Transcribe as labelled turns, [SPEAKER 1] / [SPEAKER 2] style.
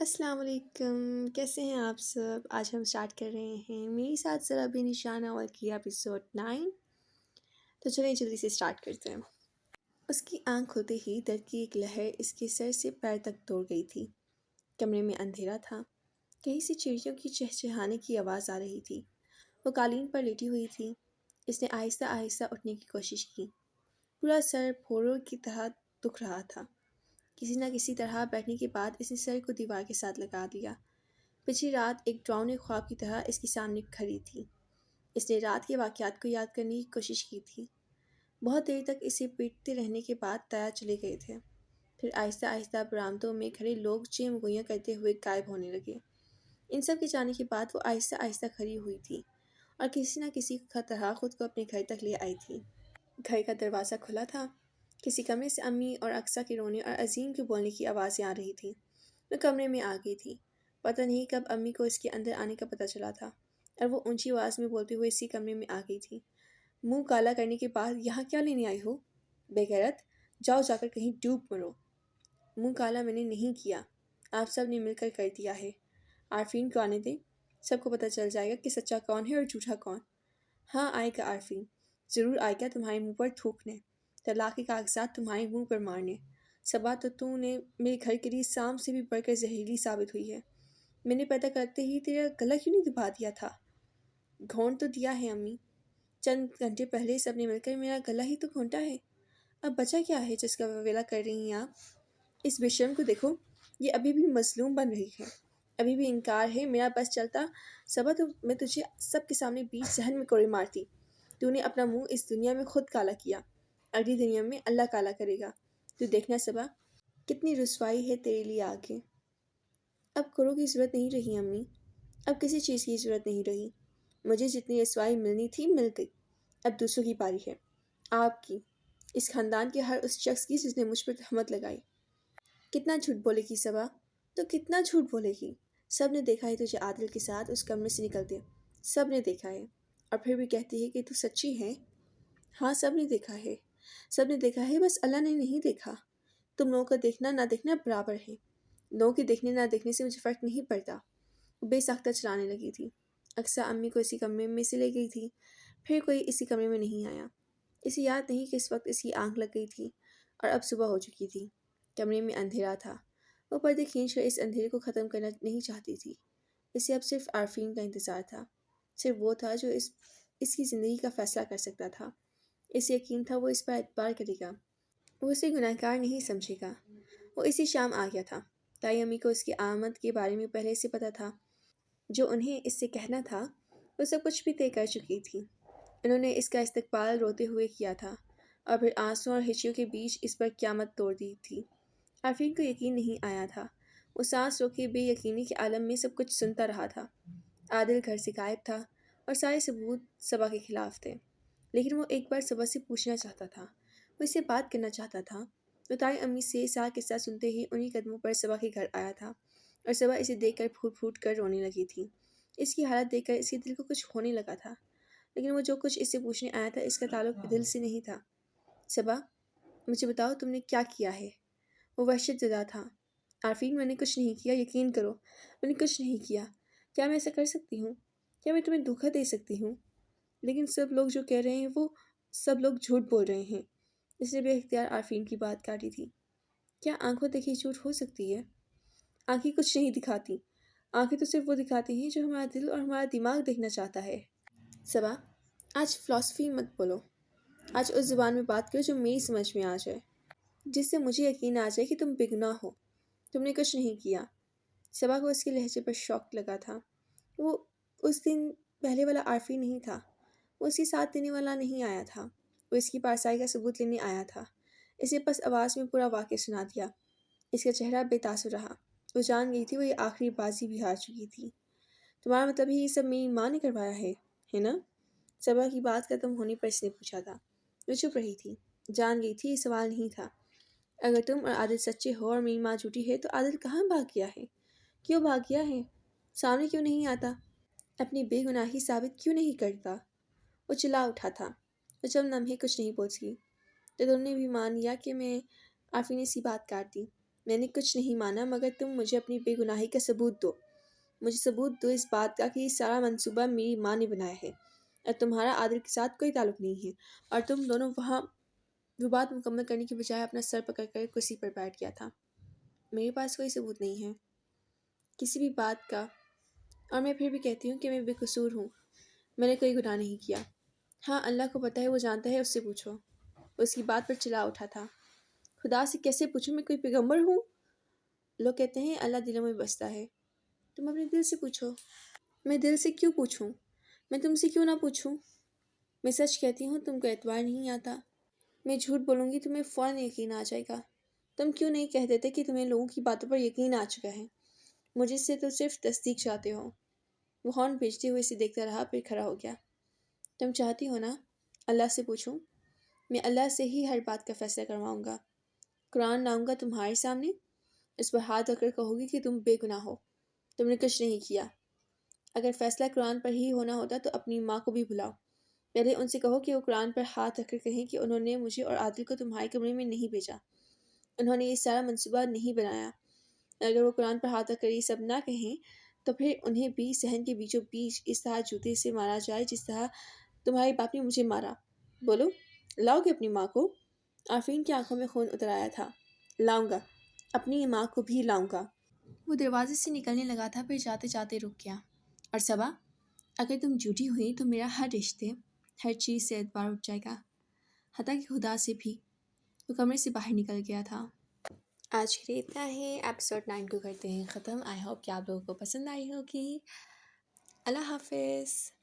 [SPEAKER 1] السلام علیکم، کیسے ہیں آپ سب؟ آج ہم سٹارٹ کر رہے ہیں میری ساتھ ذرا بھی نشانہ اور کیا ایپیسوڈ 9۔ تو چلیں جلدی سے سٹارٹ کرتے ہیں۔ اس کی آنکھ کھلتے ہی درد کی ایک لہر اس کے سر سے پیر تک دوڑ گئی تھی۔ کمرے میں اندھیرا تھا، کہیں سے چڑیوں کی چہچہانے کی آواز آ رہی تھی۔ وہ قالین پر لیٹی ہوئی تھی۔ اس نے آہستہ آہستہ اٹھنے کی کوشش کی۔ پورا سر پھوڑوں کی طرح دکھ رہا تھا۔ کسی نہ کسی طرح بیٹھنے کے بعد اس نے سر کو دیوار کے ساتھ لگا دیا۔ پچھلی رات ایک ڈراؤنے خواب کی طرح اس کے سامنے کھڑی تھی۔ اس نے رات کے واقعات کو یاد کرنے کی کوشش کی تھی۔ بہت دیر تک اسے پیٹتے رہنے کے بعد تایا چلے گئے تھے۔ پھر آہستہ آہستہ برآمدوں میں کھڑے لوگ چیم گوئیاں کرتے ہوئے غائب ہونے لگے۔ ان سب کے جانے کے بعد وہ آہستہ آہستہ کھڑی ہوئی تھی اور کسی نہ کسی طرح خود کو اپنے گھر تک لے آئی تھی۔ گھر کا دروازہ کھلا تھا۔ کسی کمرے سے امی اور اقصیٰ کے رونے اور عظیم کے بولنے کی آوازیں آ رہی تھیں۔ وہ کمرے میں آ گئی تھی۔ پتہ نہیں کب امی کو اس کے اندر آنے کا پتہ چلا تھا اور وہ اونچی آواز میں بولتے ہوئے اسی کمرے میں آ گئی تھی۔ منہ کالا کرنے کے بعد یہاں کیا لینے آئی ہو؟ بے غیرت، جاؤ جا کر کہیں ڈوب مرو۔ منہ کالا میں نے نہیں کیا، آپ سب نے مل کر دیا ہے۔ عارفین کو آنے دیں، سب کو پتہ چل جائے گا کہ سچا کون ہے اور جھوٹا کون۔ ہاں آئے گا عارفین، ضرور آئے گا تمہارے منہ پر تھوکنے، طلاق کے کاغذات تمہارے منہ پر مارنے۔ صبا تو نے میرے گھر کے لیے سام سے بھی بڑھ کر زہریلی ثابت ہوئی ہے۔ میں نے پیدا کرتے ہی تیرا گلا کیوں نہیں دبا دیا تھا؟ گھونٹ تو دیا ہے امی، چند گھنٹے پہلے سب نے مل کر میرا گلا ہی تو گھونٹا ہے۔ اب بچا کیا ہے جس کا ویلا کر رہی ہیں آپ؟ اس بشرم کو دیکھو، یہ ابھی بھی مظلوم بن رہی ہے، ابھی بھی انکار ہے۔ میرا بس چلتا صبا تو میں تجھے سب کے سامنے بیچ صحن میں کوڑے مارتی۔ تو نے اپنا منہ اس دنیا میں خود کالا کیا، اگلی دنیا میں اللہ کالا کرے گا۔ تو دیکھنا صبا، کتنی رسوائی ہے تیرے لیے آگے۔ اب کوڑوں کی ضرورت نہیں رہی امی، اب کسی چیز کی ضرورت نہیں رہی۔ مجھے جتنی رسوائی ملنی تھی مل گئی، اب دوسروں کی باری ہے، آپ کی، اس خاندان کے ہر اس شخص کی جس نے مجھ پر تہمت لگائی۔ کتنا جھوٹ بولے گی صبا، تو کتنا جھوٹ بولے گی؟ سب نے دیکھا ہے تجھے عادل کے ساتھ اس کمرے سے نکلتے، سب نے دیکھا ہے، اور پھر بھی کہتی ہے کہ تو سچی ہے۔ ہاں سب نے دیکھا ہے، سب نے دیکھا ہے، بس اللہ نے نہیں دیکھا۔ تم لوگوں کا دیکھنا نہ دیکھنا برابر ہے، لوگوں کے دیکھنے نہ دیکھنے سے مجھے فرق نہیں پڑتا۔ وہ بے ساختہ چلانے لگی تھی۔ اقصیٰ امی کو اسی کمرے میں سے لے گئی تھی، پھر کوئی اسی کمرے میں نہیں آیا۔ اسے یاد نہیں کہ اس وقت اس کی آنکھ لگ گئی تھی اور اب صبح ہو چکی تھی۔ کمرے میں اندھیرا تھا۔ وہ پردے کھینچ کر اس اندھیرے کو ختم کرنا نہیں چاہتی تھی۔ اسے اب صرف عارفین کا انتظار تھا، صرف وہ تھا جو اس کی زندگی کا فیصلہ کر سکتا تھا۔ اسے یقین تھا وہ اس پر اعتبار کرے گا، وہ اسے گناہ گار نہیں سمجھے گا۔ وہ اسی شام آ گیا تھا۔ تائی امی کو اس کی آمد کے بارے میں پہلے سے پتہ تھا۔ جو انہیں اس سے کہنا تھا وہ سب کچھ بھی طے کر چکی تھی۔ انہوں نے اس کا استقبال روتے ہوئے کیا تھا اور پھر آنسوں اور ہچیوں کے بیچ اس پر قیامت توڑ دی تھی۔ عارفین کو یقین نہیں آیا تھا۔ وہ سانس روکے بے یقینی کے عالم میں سب کچھ سنتا رہا تھا۔ عادل گھر سے غائب تھا اور سارے ثبوت صبا کے خلاف تھے، لیکن وہ ایک بار صبا سے پوچھنا چاہتا تھا، وہ اس سے بات کرنا چاہتا تھا۔ تو تائی امی سے سارا قصہ سنتے ہی انہی قدموں پر صبا کے گھر آیا تھا اور صبا اسے دیکھ کر پھوٹ پھوٹ کر رونے لگی تھی۔ اس کی حالت دیکھ کر اس کے دل کو کچھ ہونے لگا تھا، لیکن وہ جو کچھ اس سے پوچھنے آیا تھا اس کا تعلق دل سے نہیں تھا۔ صبا، مجھے بتاؤ تم نے کیا کیا ہے؟ وہ وحشت زدہ تھا۔ عارفین میں نے کچھ نہیں کیا، یقین کرو، میں نے کچھ نہیں کیا۔ کیا میں ایسا کر سکتی ہوں؟ کیا میں تمہیں دھوکہ دے سکتی ہوں؟ لیکن سب لوگ جو کہہ رہے ہیں وہ سب لوگ جھوٹ بول رہے ہیں۔ اس نے بے اختیار عارفین کی بات کاٹی تھی۔ کیا آنکھوں دیکھی جھوٹ ہو سکتی ہے؟ آنکھیں کچھ نہیں دکھاتی، آنکھیں تو صرف وہ دکھاتی ہیں جو ہمارا دل اور ہمارا دماغ دیکھنا چاہتا ہے۔ صبا، آج فلسفی مت بولو، آج اس زبان میں بات کرو جو میری سمجھ میں آ جائے، جس سے مجھے یقین آ جائے کہ تم بے گناہ ہو، تم نے کچھ نہیں کیا۔ صبا کو اس کے لہجے پر شوق لگا تھا۔ وہ اس دن پہلے والا عارفین نہیں تھا، وہ اس کی ساتھ دینے والا نہیں آیا تھا، وہ اس کی پارسائی کا ثبوت لینے آیا تھا۔ اسے پس آواز میں پورا واقعہ سنا دیا۔ اس کا چہرہ بے تاثر رہا۔ وہ جان گئی تھی وہ یہ آخری بازی بھی ہار چکی تھی۔ تمہارا مطلب ہے یہ سب میری ماں نے کروایا ہے نا؟ صبا کی بات ختم ہونے پر اس نے پوچھا تھا۔ وہ چپ رہی تھی، جان گئی تھی یہ سوال نہیں تھا۔ اگر تم اور عادل سچے ہو اور میری ماں جھوٹی ہے تو عادل کہاں بھاگ گیا ہے؟ کیوں بھاگ گیا ہے؟ سامنے کیوں نہیں آتا؟ اپنی بے گناہی ثابت کیوں نہیں کرتا؟ وہ چلا اٹھا تھا۔ وہ چند لمحے کچھ نہیں بول سکی۔ تو تم نے بھی مان لیا کہ عارفین نے سی بات کاٹ دی، میں نے کچھ نہیں مانا، مگر تم مجھے اپنی بے گناہی کا ثبوت دو۔ مجھے ثبوت دو اس بات کا کہ یہ سارا منصوبہ میری ماں نے بنایا ہے اور تمہارا عادل کے ساتھ کوئی تعلق نہیں ہے، اور تم دونوں وہاں وہ بات مکمل کرنے کی بجائے اپنا سر پکڑ کر کرسی پر بیٹھ گیا تھا۔ میرے پاس کوئی ثبوت نہیں ہے کسی بھی بات کا، اور میں پھر بھی کہتی ہوں کہ میں بے قصور ہوں، میں نے کوئی گناہ نہیں کیا۔ ہاں اللہ کو پتہ ہے، وہ جانتا ہے، اس سے پوچھو۔ وہ اس کی بات پر چلا اٹھا تھا۔ خدا سے کیسے پوچھوں؟ میں کوئی پیغمبر ہوں؟ لوگ کہتے ہیں اللہ دلوں میں بستا ہے، تم اپنے دل سے پوچھو۔ میں دل سے کیوں پوچھوں؟ میں تم سے کیوں نہ پوچھوں؟ میں سچ کہتی ہوں، تم کو اعتبار نہیں آتا۔ میں جھوٹ بولوں گی تمہیں فوراً یقین آ جائے گا۔ تم کیوں نہیں کہہ دیتے کہ تمہیں لوگوں کی باتوں پر یقین آ چکا ہے؟ مجھے سے تو صرف تصدیق چاہتے ہو۔ وہ ہارن بھیجتے ہوئے اسے دیکھتا رہا، پھر کھڑا ہو گیا۔ تم چاہتی ہو نا اللہ سے پوچھوں؟ میں اللہ سے ہی ہر بات کا فیصلہ کرواؤں گا۔ قرآن لاؤں گا تمہارے سامنے، اس پر ہاتھ رکھ کر کہو گی کہ تم بے گناہ ہو، تم نے کچھ نہیں کیا۔ اگر فیصلہ قرآن پر ہی ہونا ہوتا تو اپنی ماں کو بھی بلاؤ، پہلے ان سے کہو کہ وہ قرآن پر ہاتھ رکھ کر کہیں کہ انہوں نے مجھے اور عادل کو تمہارے کمرے میں نہیں بھیجا، انہوں نے یہ سارا منصوبہ نہیں بنایا۔ اگر وہ قرآن پر ہاتھ رکھ کر یہ سب نہ کہیں تو پھر انہیں بھی صحن کے بیچوں بیچ اس طرح جوتے سے مارا جائے جس طرح تمہارے باپ نے مجھے مارا۔ بولو، لاؤ گے اپنی ماں کو؟ آفرین کی آنکھوں میں خون اتر آیا تھا۔ لاؤں گا، اپنی ماں کو بھی لاؤں گا۔ وہ دروازے سے نکلنے لگا تھا، پھر جاتے جاتے رک گیا۔ اور صبا، اگر تم جھوٹی ہوئی تو میرا ہر رشتے، ہر چیز سے اعتبار اٹھ جائے گا، حتیٰ کہ خدا سے بھی۔ وہ کمرے سے باہر نکل گیا تھا۔ آج کے لیے اتنا ہے، ایپیسوڈ 9 کو کرتے ہیں ختم۔ آئی ہوپ کہ آپ لوگوں کو پسند آئی ہوگی۔ اللہ حافظ۔